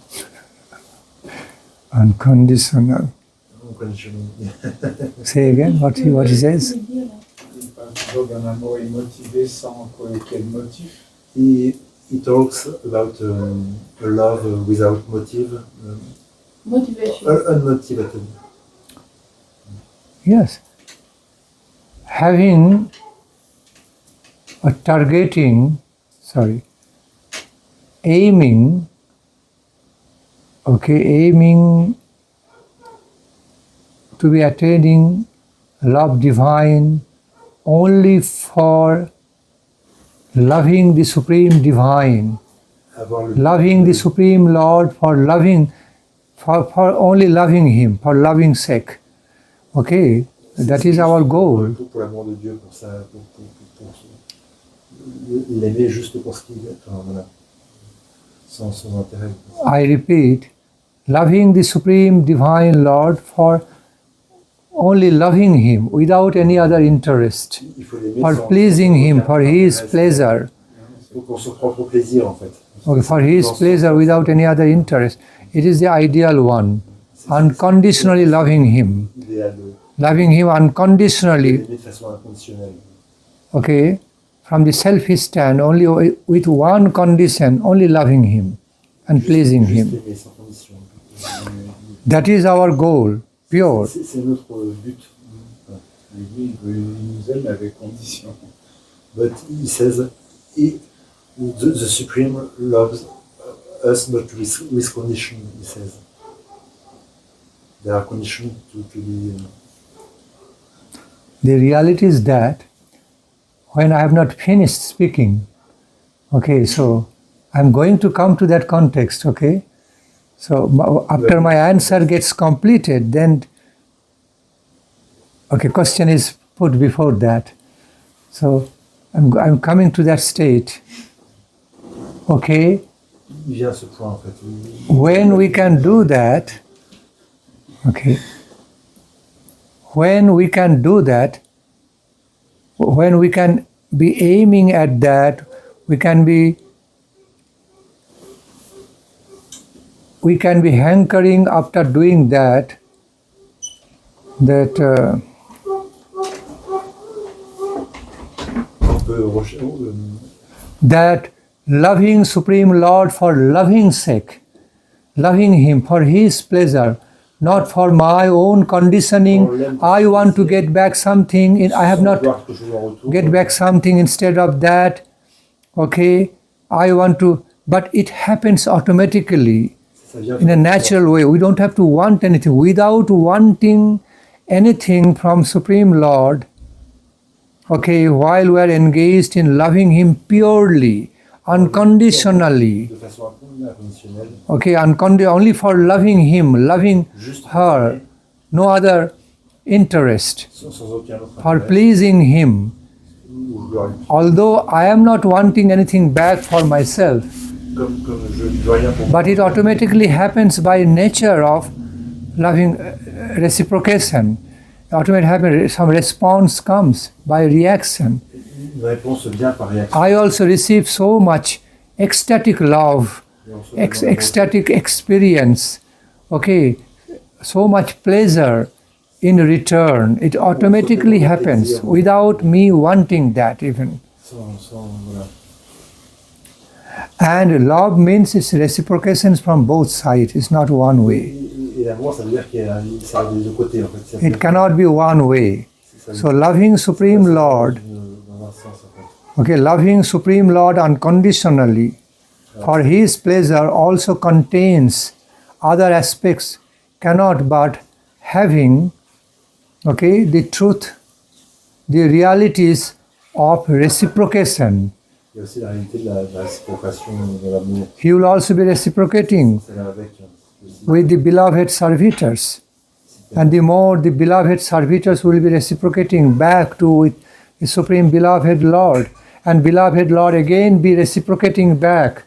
Unconditional. Unconditional. Say again what he says. Il parle toujours d'un amour immotivé sans quel motif. He talks about a love without motive, Motivation. unmotivated. Yes. Having or aiming to be attaining love divine only for loving the Supreme Divine, loving the Supreme Lord for only loving Him, for loving sake. Okay, that is our goal. Pour l'amour de Dieu, pour l'aimer juste pour ce qu'il est, enfin, voilà, sans intérêt. I repeat, loving the Supreme Divine Lord for only loving Him without any other interest, Il faut l'aimer for sans- pleasing sans Him, aucun for His intérêt, pleasure, pour son propre plaisir, en fait. okay, for His pleasure without any other interest. It is the ideal one, unconditionally loving Him, L'idéal de loving Him unconditionally, l'aimer de façon inconditionnelle. okay, from the selfish stand, only with one condition, only loving Him and pleasing Juste Him. l'aimer sans condition. That is our goal, pure. C'est notre but. Mais lui, il nous aime avec condition. But he says, the Supreme loves us, but with condition, he says. There are conditions to be... The reality is that when I have not finished speaking, okay, so I'm going to come to that context, okay? So after my answer gets completed, then, okay, question is put before that. So I'm coming to that state, okay? When we can do that, okay, when we can do that, when we can be aiming at that, we can be hankering after doing that loving Supreme Lord for loving sake, loving Him for His pleasure, not for my own conditioning. I want to get back something, I have not get back something instead of that. Okay, I want to, but it happens automatically in a natural way. We don't have to want anything. Without wanting anything from Supreme Lord, okay, while we are engaged in loving Him purely, unconditionally, okay, only for loving Him, loving her, no other interest, for pleasing Him. Although I am not wanting anything back for myself, but it automatically happens by nature of loving reciprocation. Automatically happens, some response comes by reaction. I also receive so much ecstatic love, ecstatic experience, okay, so much pleasure in return. It automatically happens without me wanting that even. And love means it's reciprocations from both sides, it's not one way. It cannot be one way. So loving Supreme Lord, okay, loving Supreme Lord unconditionally for His pleasure also contains other aspects, cannot but having, okay, the truth, the realities of reciprocation. He will also be reciprocating with the beloved servitors. And the more the beloved servitors will be reciprocating back to the Supreme Beloved Lord, and Beloved Lord again be reciprocating back.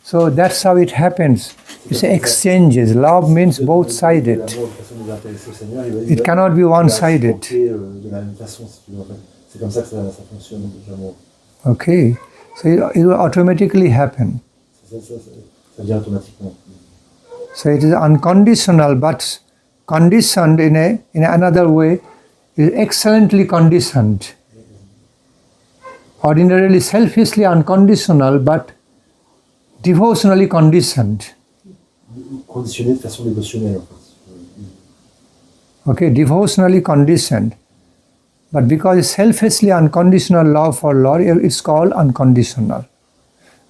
So that's how it happens. It's exchanges. Love means both-sided. It cannot be one-sided. Okay. So it will automatically happen. So it is unconditional, but conditioned in another way, is excellently conditioned. Ordinarily selfishly unconditional, but devotionally conditioned. Conditionné de façon dévotionnelle, en fait. Okay, devotionally conditioned. But because it's selfishly unconditional love for Lord, it's called unconditional.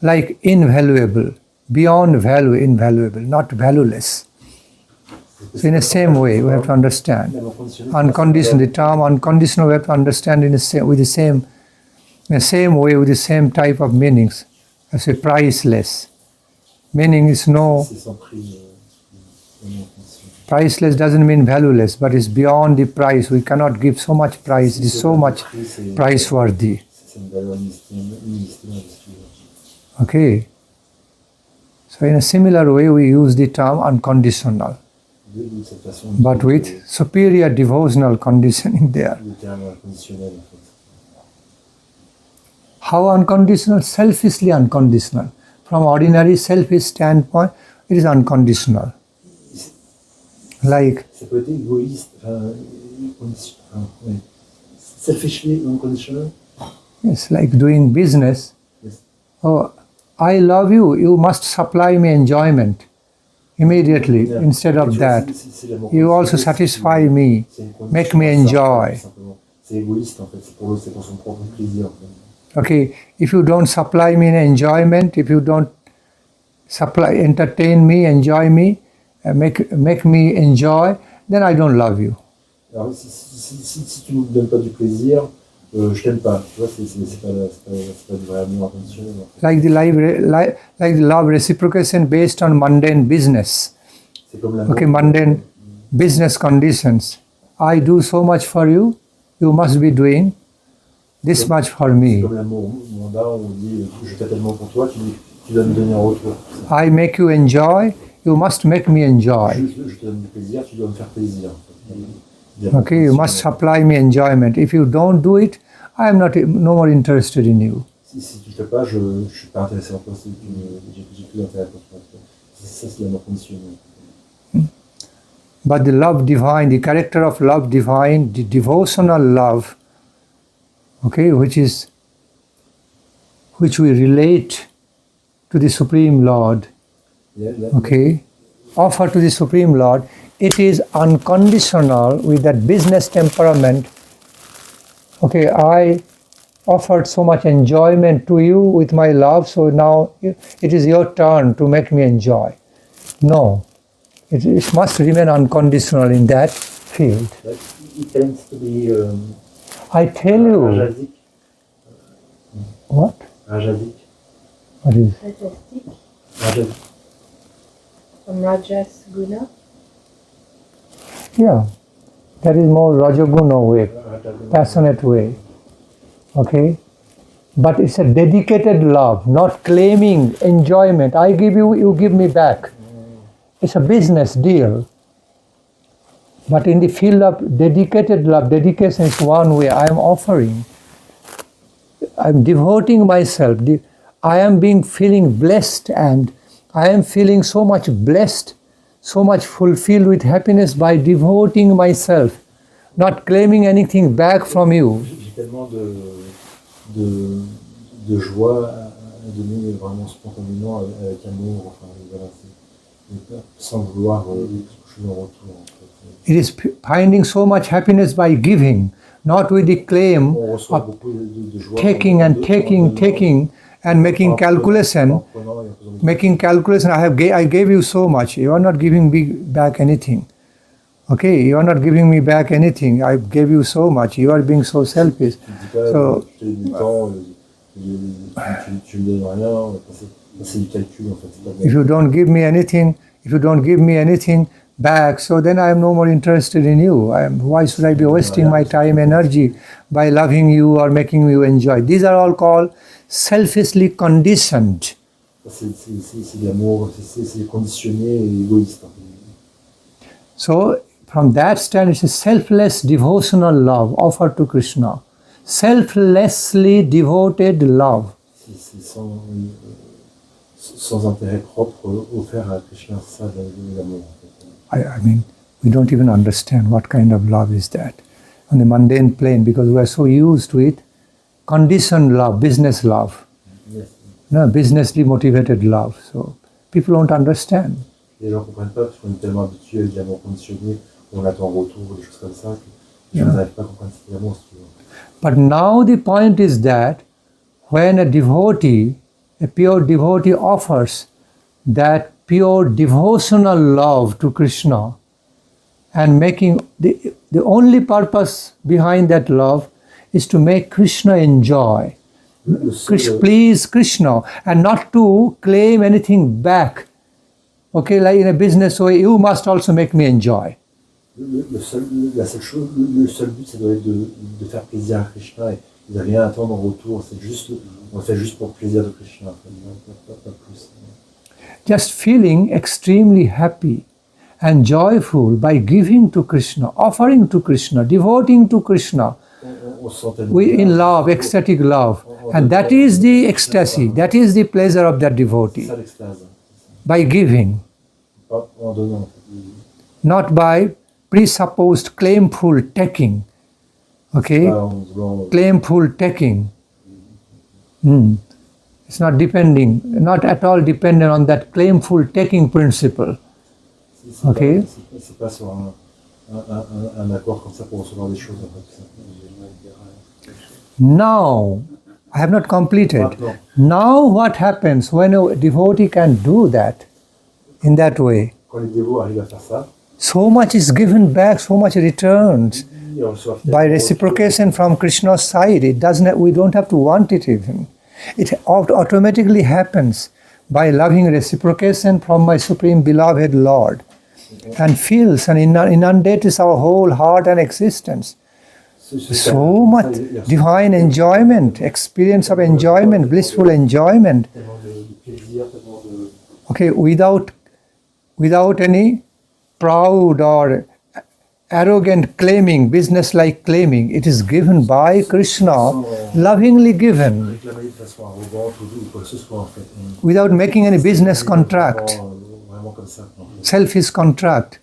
Like invaluable, beyond value, invaluable, not valueless. So in the same way, we have to understand. Unconditional, the term unconditional, we have to understand in the same way, with the same type of meanings. I say priceless. Meaning is no, priceless doesn't mean valueless, but it's beyond the price. We cannot give so much price. It is so much price worthy. Okay. So in a similar way, we use the term unconditional, but with superior devotional conditioning there. How unconditional? Selfishly unconditional. From ordinary selfish standpoint, it is unconditional. Like selfishly unconditional. Yes, like doing business. Yes. Oh, I love you. You must supply me enjoyment. immediately. Yeah. Instead Mais of tu vois, that, c'est l'amour you also conditionnel, satisfy me, c'est une condition make me à ça, enjoy. simplement. C'est égoïste en fait, c'est pour l'autre, c'est pour son propre plaisir. En fait. Okay, if you don't supply me enjoyment, if you don't entertain me, enjoy me, make me enjoy, then I don't love you. Alors si tu ne me donnes pas du plaisir, je t'aime pas. Tu vois, c'est pas du vrai amour inconditionnel. En fait. Like the love reciprocation based on mundane business. C'est comme l'amour. Okay, mundane business conditions. I do so much for you, you must be doing this much for C'est me. comme l'amour mondain, on dit je fais tellement pour toi, tu dois me donner en retour. I make you enjoy, you must make me enjoy. Je te donne du plaisir, tu dois me faire plaisir. En fait. Okay, you must supply me enjoyment. If you don't do it, I am no more interested in you. Si tu ne fais pas, je ne suis pas intéressé en toi, j'ai plus d'intérêt pour toi. Ça, c'est l'amour conditionnel. But the love divine, the character of love divine, the devotional love, okay, which we relate to the Supreme Lord, okay, offer to the Supreme Lord, it is unconditional with that business temperament. Okay, I offered so much enjoyment to you with my love, so now it is your turn to make me enjoy. No, it must remain unconditional in that field. But it tends to be I tell you. rajasic. What? Rajasic. What is? Fantastic. Rajasic. From Rajas Guna. Yeah, that is more Rajaguna way, passionate way. Okay? But it's a dedicated love, not claiming enjoyment. I give you, you give me back. It's a business deal. But in the field of dedicated love, dedication is one way I am offering. I'm devoting myself. I am feeling blessed, and I am feeling so much blessed, so much fulfilled with happiness by devoting myself, not claiming anything back from you. J'ai tellement de joie à donner vraiment spontanément avec amour, enfin, voilà, sans vouloir quelque chose en retour. En fait. It is finding so much happiness by giving, not with the claim On reçoit of beaucoup de joie. taking and taking and making calculation. I gave you so much. You are not giving me back anything. Okay, you are not giving me back anything. I gave you so much. You are being so selfish. So, tu me donnes rien, c'est du calcul en fait. if you don't give me anything back, so then I am no more interested in you. Why should I be wasting my time, energy by loving you or making you enjoy? These are all called selfishly conditioned. C'est de l'amour, c'est conditionné et égoïste. So, from that stand, it's a selfless devotional love offered to Krishna. Selflessly devoted love. C'est sans intérêt propre offert à Krishna, c'est ça l'amour. I mean, we don't even understand what kind of love is that on the mundane plane, because we are so used to it. Conditioned love, business love, Yes. no, businessly motivated love. So people don't understand. Les gens ne comprennent pas parce qu'on est tellement habitués avec l'amour conditionné, on attend en retour, des choses comme ça, que les gens n'arrivent pas à comprendre cet amour, si tu veux. But now the point is that when a devotee, a pure devotee offers that pure devotional love to Krishna and making the only purpose behind that love is to make Krishna enjoy. Please Krishna, and not to claim anything back. Okay, like in a business way, you must also make me enjoy. Le seul but, ça doit être de faire plaisir à Krishna et de rien attendre en retour. On le fait juste pour le plaisir de Krishna, pas plus. Just feeling extremely happy and joyful by giving to Krishna, offering to Krishna, devoting to Krishna. In love, ecstatic love. And that is the ecstasy, that is the pleasure of that devotee. C'est ça l'extase. By giving, Pas en donnant. not by presupposed claimful taking. Okay? Claimful taking. It's not at all dependent on that claimful taking principle. Okay. C'est pas sur un accord comme ça pour recevoir des choses. Now, I have not completed. Maintenant, Now what happens when a devotee can do that in that way? quand les dévots arrivent à faire ça, So much is given back, so much returns ils reçoivent by reciprocation from Krishna's side. It doesn't. We don't have to want it even. It automatically happens by loving reciprocation from my supreme beloved Lord, and fills and inundates our whole heart and existence. So much divine enjoyment, experience of enjoyment, blissful enjoyment. tellement de plaisir, tellement de... Okay, without any proud or arrogant claiming, business-like claiming. It is given by Krishna, lovingly given, réclamer de façon arrogante ou quoi que ce soit en fait. without making any business contract, Vraiment comme ça. selfish contract.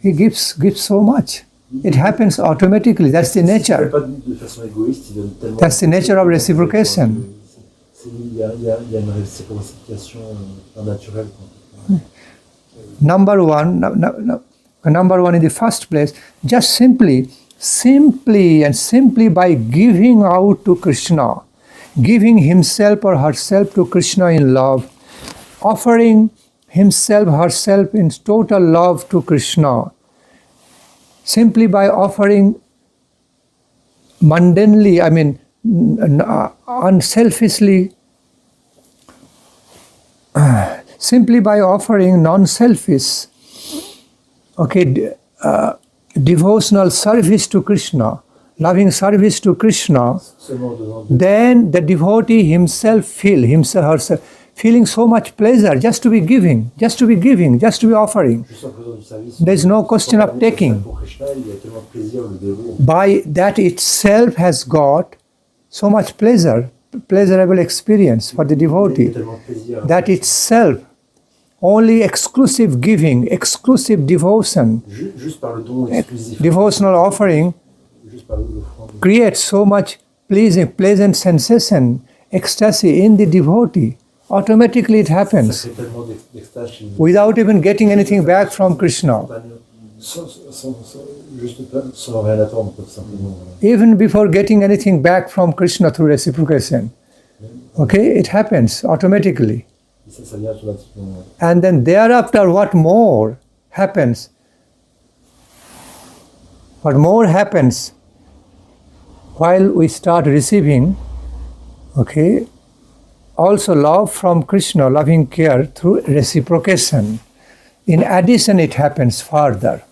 He gives so much. It happens automatically. That's the nature. Pas de façon égoïste, il donne tellement... That's the nature of reciprocation. Il y a une réciprocation naturelle. Number one in the first place, just simply by giving out to Krishna, giving himself or herself to Krishna in love, offering himself, herself in total love to Krishna, simply by offering mundanely, unselfishly, simply by offering non-selfish, devotional service to Krishna, loving service to Krishna, then the devotee himself herself, feeling so much pleasure just to be giving, just to be offering. There is no question of taking. By that itself has got so much pleasurable experience for the devotee. That itself, only exclusive giving, exclusive devotion, devotional offering creates so much pleasant sensation, ecstasy in the devotee. Automatically it happens without even getting anything back from Krishna. Even before getting anything back from Krishna through reciprocation. It happens automatically. And then thereafter, what more happens? What more happens while we start receiving, also love from Krishna, loving care through reciprocation. In addition, it happens further.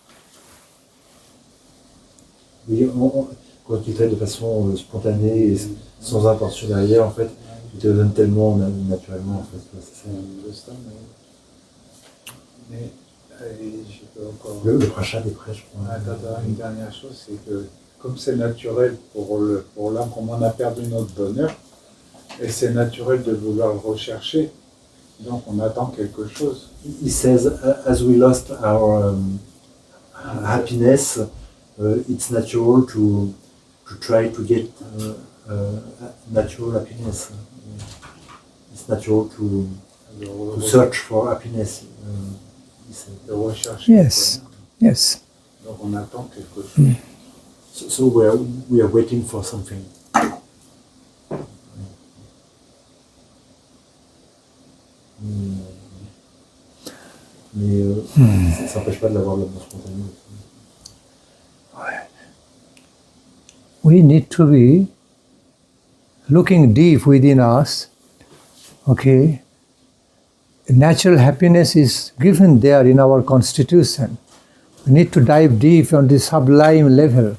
Oui, quand tu fais de façon spontanée et sans intention derrière, en fait, il te donne tellement naturellement, en fait. C'est ça. Mais je peux encore... Le prachat des prêches, je crois. Une dernière chose, c'est que comme c'est naturel pour l'âme, comme on a perdu notre bonheur, et c'est naturel de vouloir le rechercher, donc on attend quelque chose. He says, as we lost our happiness, it's natural to try to get natural happiness. It's natural to search for happiness. De rechercher. Yes. Donc on attend quelque chose. So we are waiting for something. Mais ça n'empêche pas de l'avoir de l'amour spontané. We need to be looking deep within us. Natural happiness is given there in our constitution. We need to dive deep on the sublime level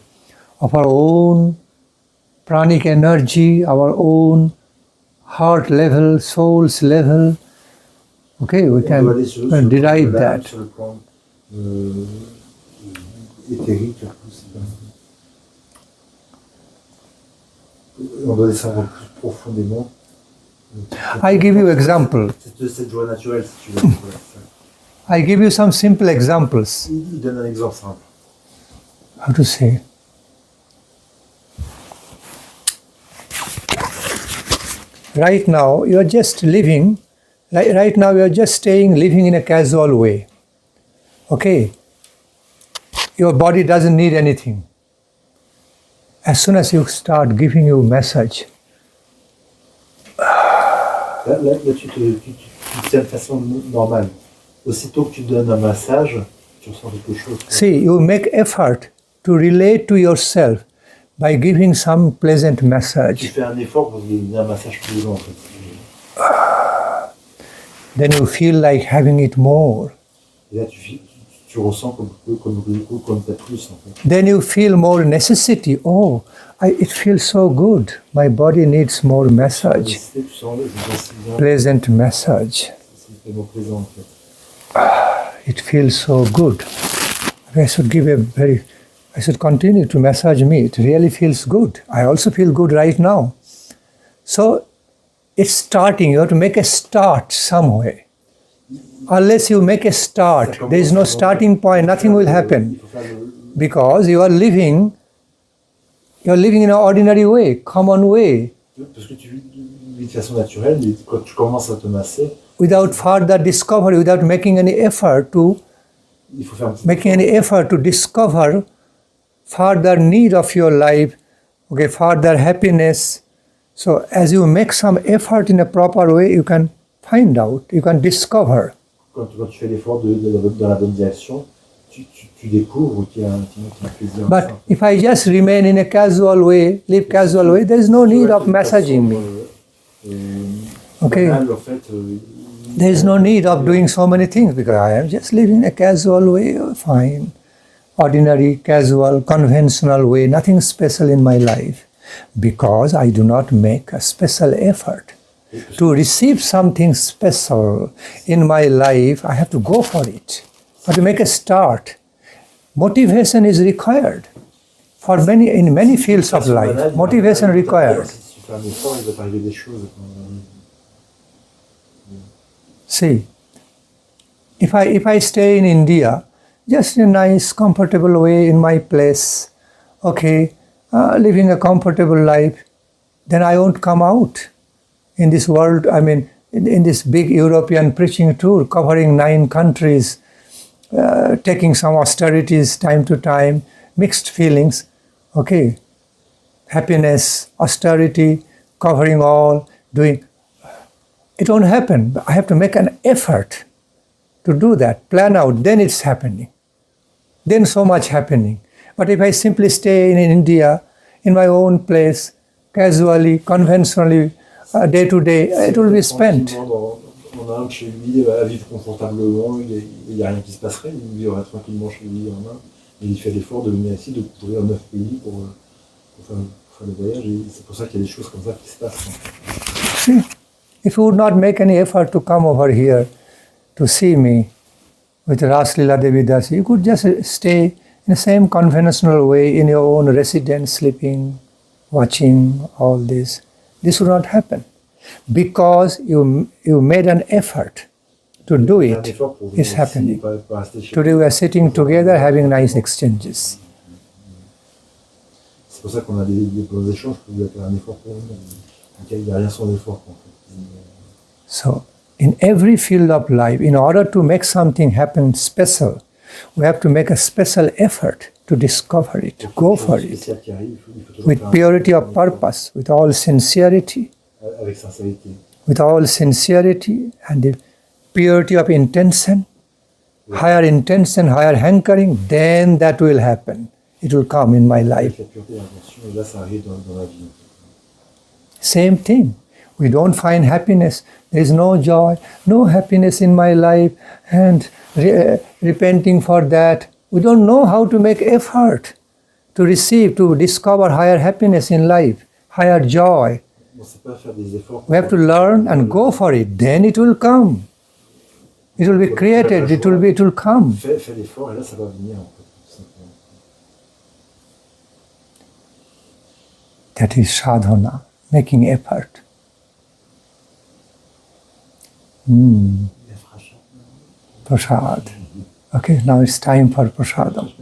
of our own pranic energy, our own heart level, soul's level. We can derive that. Sur le plan éthérique, on doit descendre plus profondément. I give you example. Cette joie naturelle, si tu veux. I give you some simple examples. Il donne un exemple simple. How to say? Right now, you are just living. Right now, you are just living in a casual way. Okay, your body doesn't need anything. As soon as you start giving you message, Là, tu tiens de façon normale. Aussitôt que tu donnes un massage, tu ressens quelque chose. see, you make effort to relate to yourself by giving some pleasant Tu message. fais un effort pour donner un massage plaisant, en fait. Then you feel like having it more. Et là, tu ressens comme t'as plus, en fait. Then you feel more necessity. Oh, it feels so good. My body needs more message, Tu sens le pleasant message. c'est tellement plaisant, en fait. It feels so good. I should continue to massage me. It really feels good. I also feel good right now. So it's starting. You have to make a start some way. Unless you make a start, there is no starting point, nothing will happen. Because you are living in an ordinary way, common way. Parce que tu vis de façon naturelle, mais quand tu commences à te masser, Without further discovery, without making any effort to il faut faire discover further need of your life, okay, further happiness. So as you make some effort in a proper way, you can find out, you can discover. Quand tu fais l'effort dans la bonne direction, tu découvres qu'il y a un plaisir. But if I just remain in a casual way, live casual way, there is no need of massaging me. Okay. En fait, There is no need of doing so many things because I am just living in a casual way, fine. Ordinary, casual, conventional way, nothing special in my life. Because I do not make a special effort. To receive something special in my life, I have to go for it. I have to make a start. Motivation is required. In many fields of life, motivation required. Si tu fais un effort, il va t'arriver des choses. See, if I stay in India, just in a nice, comfortable way in my place, okay, living a comfortable life, then I won't come out in this world. I mean, in this big European preaching tour covering 9 countries, taking some austerities time to time, mixed feelings, okay, happiness, austerity, covering all, doing. It won't happen. I have to make an effort to do that, plan out, then it's happening. Then so much happening. But if I simply stay in India, in my own place, casually, conventionally, day to day, it will be spent. En Inde, chez lui, à vivre confortablement, il n'y a rien qui se passerait, il vivra tranquillement chez lui en Inde. Et il fait l'effort de venir ici, de couvrir 9 pays pour faire le voyage. Et c'est pour ça qu'il y a des choses comme ça qui se passent. See, if you would not make any effort to come over here to see me with Raslila Devidasi, you could just stay in the same conventional way in your own residence, sleeping, watching, all this. This would not happen. Because you made an effort to do it, it's happening. Today we are sitting together having nice exchanges. C'est pour ça qu'on a des bons échanges, pour vous faire un effort pour nous. Il n'y a rien sans effort. So, in every field of life, in order to make something happen special, we have to make a special effort to discover it, go for it, with purity of purpose, with all sincerity. Avec sincérité. With all sincerity and the purity of intention, higher intention, higher hankering, then that will happen. It will come in my life. Same thing. We don't find happiness. There is no joy, no happiness in my life, and repenting for that. We don't know how to make effort to receive, to discover higher happiness in life, higher joy. We have to learn and go for it. Then it will come. It will be created. It will come. Fais l'effort et là ça va venir. That is sadhana, making effort. Prasad. Okay, now it's time for prasadam.